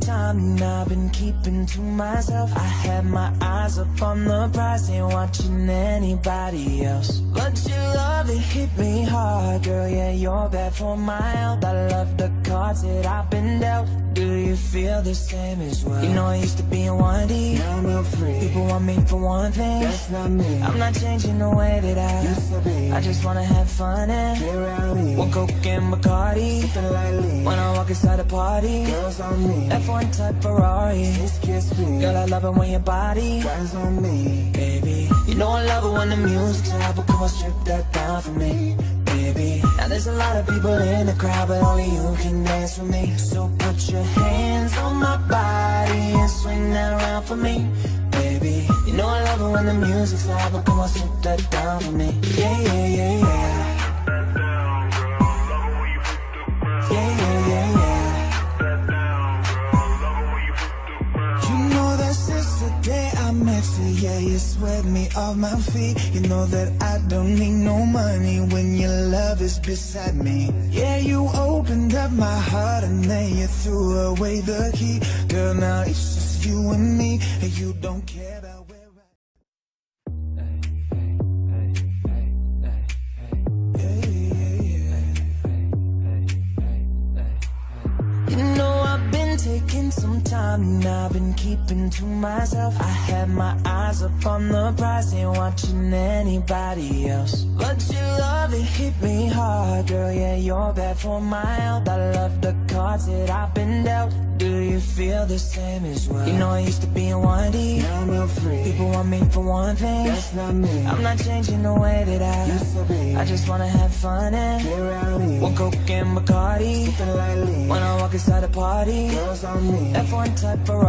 time and I've been keeping to myself. I had my eyes up on the prize, ain't watching anybody else. But your love, it hit me hard, girl, yeah, you're bad for my health. I love the cards that I've been dealt. Do you feel the same as well? You know I used to be in 1D, now I'm real free. People want me for one thing, that's not me. I'm not changing the way that I used to be. I just wanna have fun and get rowdy. One Coke and Bacardi, when I walk inside a party, girls on me. F1 type Ferrari, kiss me. Girl, I love it when your body grinds on me, baby. You know I love it when the music's loud, but come on, strip that down for me, baby. Now there's a lot of people in the crowd, but only you can dance with me. So put your hands on my body and swing that around for me, baby. You know I love it when the music's loud, but come on, strip that down for me. Yeah, yeah, yeah, yeah. Yeah, yeah, yeah, yeah. You know that since the day I met you, yeah, you swept me off my feet. You know that I don't need no money when your love is beside me. Yeah, you opened up my heart and then you threw away the key. Girl, now it's just you and me, and you don't care about where taking some time and I've been keeping to myself. I had my eyes up on the prize, ain't watching anybody else. But your love, it hit me hard, girl, yeah, you're bad for my health. I love the cards that I've been dealt. Do you feel the same as well? You know I used to be in 1D, now I'm real free. People want me for one thing, that's not me. I'm not changing the way that I used to be. I just wanna have fun and get rowdy. One Coke and Bacardi, when I walk inside a party, girls on me. F1 type Ferrari.